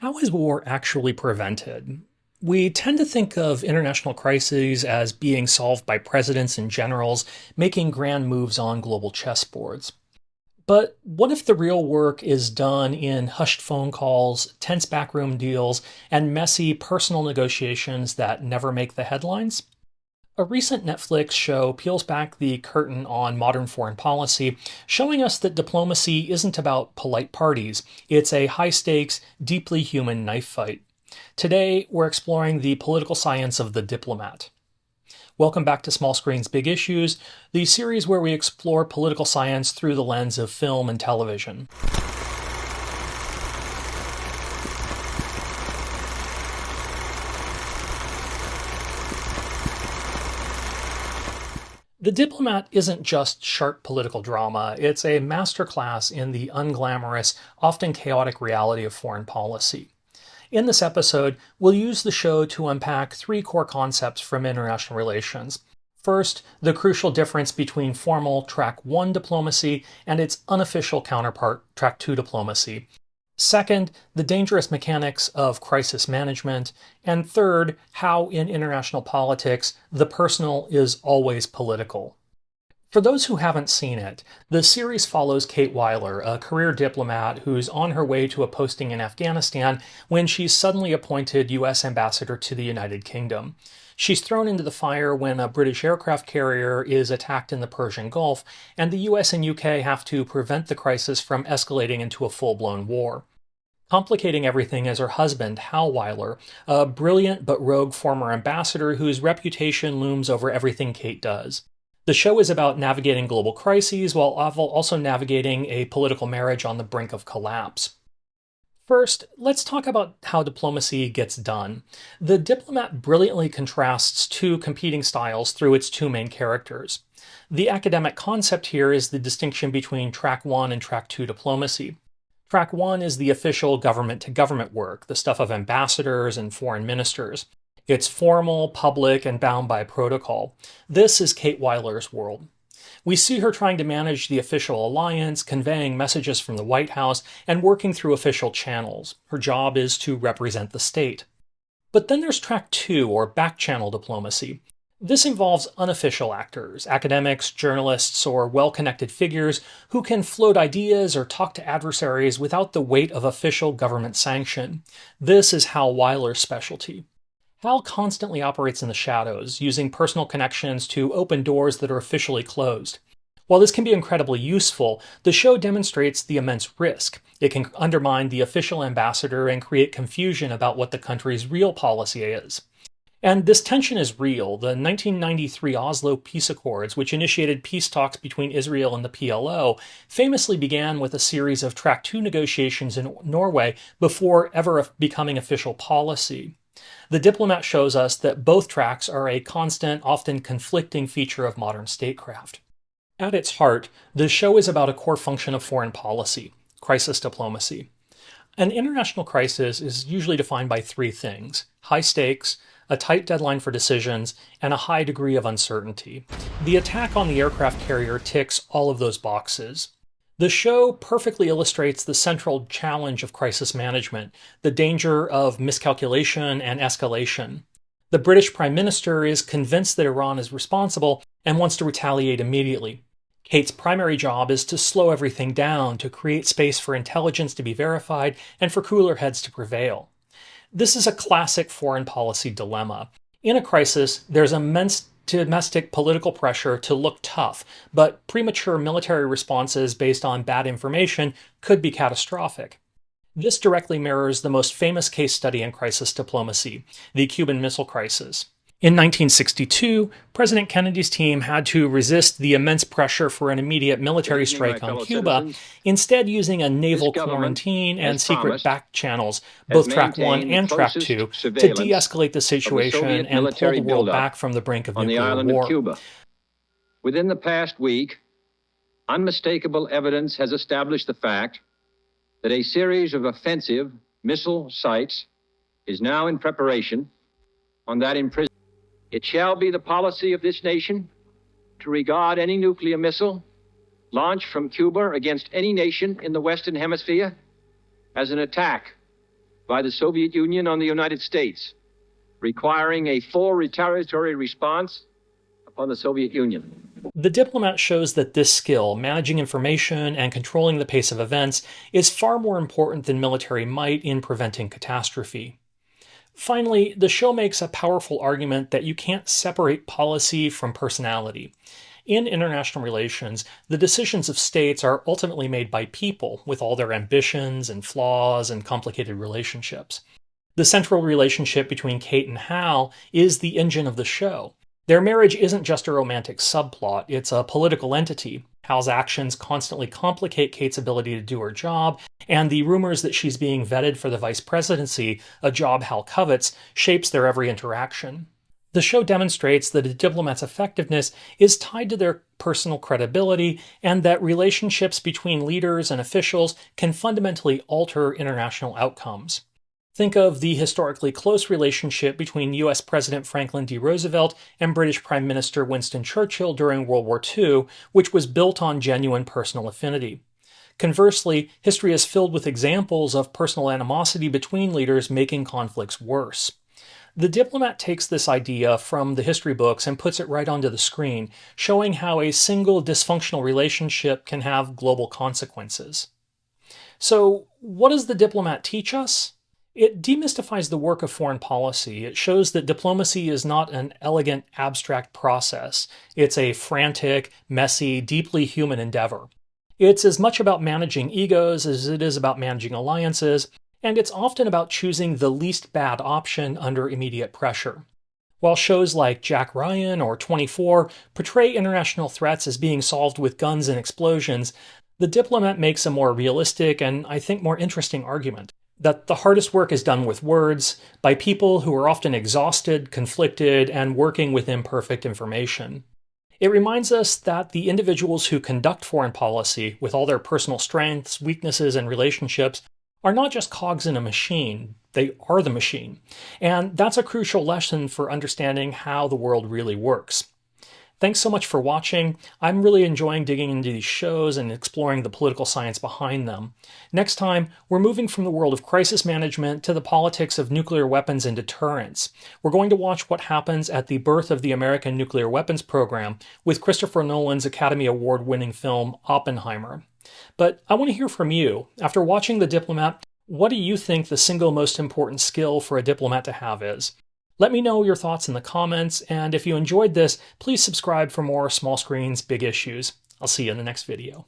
How is war actually prevented? We tend to think of international crises as being solved by presidents and generals making grand moves on global chessboards. But what if the real work is done in hushed phone calls, tense backroom deals, and messy personal negotiations that never make the headlines? A recent Netflix show peels back the curtain on modern foreign policy, showing us that diplomacy isn't about polite parties. It's a high stakes, deeply human knife fight. Today, we're exploring the political science of the diplomat. Welcome back to Small Screen's Big Issues, the series where we explore political science through the lens of film and television. The Diplomat isn't just sharp political drama, it's a masterclass in the unglamorous, often chaotic reality of foreign policy. In this episode, we'll use the show to unpack three core concepts from international relations. First, the crucial difference between formal Track 1 diplomacy and its unofficial counterpart, Track 2 diplomacy. Second, the dangerous mechanics of crisis management. And third, how in international politics, the personal is always political. For those who haven't seen it, the series follows Kate Weiler, a career diplomat who's on her way to a posting in Afghanistan when she's suddenly appointed U.S. ambassador to the United Kingdom. She's thrown into the fire when a British aircraft carrier is attacked in the Persian Gulf, and the US and UK have to prevent the crisis from escalating into a full-blown war. Complicating everything is her husband, Hal Weiler, a brilliant but rogue former ambassador whose reputation looms over everything Kate does. The show is about navigating global crises while also navigating a political marriage on the brink of collapse. First, let's talk about how diplomacy gets done. The Diplomat brilliantly contrasts two competing styles through its two main characters. The academic concept here is the distinction between Track 1 and Track 2 diplomacy. Track 1 is the official government-to-government work, the stuff of ambassadors and foreign ministers. It's formal, public, and bound by protocol. This is Kate Weiler's world. We see her trying to manage the official alliance, conveying messages from the White House, and working through official channels. Her job is to represent the state. But then there's Track 2, or back-channel diplomacy. This involves unofficial actors, academics, journalists, or well-connected figures who can float ideas or talk to adversaries without the weight of official government sanction. This is Hal Weiler's specialty. Hal constantly operates in the shadows, using personal connections to open doors that are officially closed. While this can be incredibly useful, the show demonstrates the immense risk. It can undermine the official ambassador and create confusion about what the country's real policy is. And this tension is real. The 1993 Oslo Peace Accords, which initiated peace talks between Israel and the PLO, famously began with a series of Track 2 negotiations in Norway before ever becoming official policy. The Diplomat shows us that both tracks are a constant, often conflicting feature of modern statecraft. At its heart, the show is about a core function of foreign policy: crisis diplomacy. An international crisis is usually defined by three things: high stakes, a tight deadline for decisions, and a high degree of uncertainty. The attack on the aircraft carrier ticks all of those boxes. The show perfectly illustrates the central challenge of crisis management, the danger of miscalculation and escalation. The British Prime Minister is convinced that Iran is responsible and wants to retaliate immediately. Kate's primary job is to slow everything down, to create space for intelligence to be verified and for cooler heads to prevail. This is a classic foreign policy dilemma. In a crisis, there's immense domestic political pressure to look tough, but premature military responses based on bad information could be catastrophic. This directly mirrors the most famous case study in crisis diplomacy, the Cuban Missile Crisis. In 1962, President Kennedy's team had to resist the immense pressure for an immediate military strike on Cuba, instead using a naval quarantine and secret back channels, both Track 1 and Track 2, to de-escalate the situation and pull the world back from the brink of nuclear war. Within the past week, unmistakable evidence has established the fact that a series of offensive missile sites is now in preparation on that imprisonment. It shall be the policy of this nation to regard any nuclear missile launched from Cuba against any nation in the Western Hemisphere as an attack by the Soviet Union on the United States, requiring a full retaliatory response upon the Soviet Union. The Diplomat shows that this skill, managing information and controlling the pace of events, is far more important than military might in preventing catastrophe. Finally, the show makes a powerful argument that you can't separate policy from personality. In international relations, the decisions of states are ultimately made by people with all their ambitions and flaws and complicated relationships. The central relationship between Kate and Hal is the engine of the show. Their marriage isn't just a romantic subplot, it's a political entity. Hal's actions constantly complicate Kate's ability to do her job, and the rumors that she's being vetted for the vice presidency, a job Hal covets, shapes their every interaction. The show demonstrates that a diplomat's effectiveness is tied to their personal credibility, and that relationships between leaders and officials can fundamentally alter international outcomes. Think of the historically close relationship between US President Franklin D. Roosevelt and British Prime Minister Winston Churchill during World War II, which was built on genuine personal affinity. Conversely, history is filled with examples of personal animosity between leaders making conflicts worse. The Diplomat takes this idea from the history books and puts it right onto the screen, showing how a single dysfunctional relationship can have global consequences. So, what does the Diplomat teach us? It demystifies the work of foreign policy. It shows that diplomacy is not an elegant, abstract process. It's a frantic, messy, deeply human endeavor. It's as much about managing egos as it is about managing alliances, and it's often about choosing the least bad option under immediate pressure. While shows like Jack Ryan or 24 portray international threats as being solved with guns and explosions, the Diplomat makes a more realistic and, I think, more interesting argument that the hardest work is done with words, by people who are often exhausted, conflicted, and working with imperfect information. It reminds us that the individuals who conduct foreign policy, with all their personal strengths, weaknesses, and relationships, are not just cogs in a machine, they are the machine. And that's a crucial lesson for understanding how the world really works. Thanks so much for watching. I'm really enjoying digging into these shows and exploring the political science behind them. Next time, we're moving from the world of crisis management to the politics of nuclear weapons and deterrence. We're going to watch what happens at the birth of the American nuclear weapons program with Christopher Nolan's Academy Award-winning film Oppenheimer. But I want to hear from you. After watching The Diplomat, what do you think the single most important skill for a diplomat to have is? Let me know your thoughts in the comments, and if you enjoyed this, please subscribe for more small screens, big issues. I'll see you in the next video.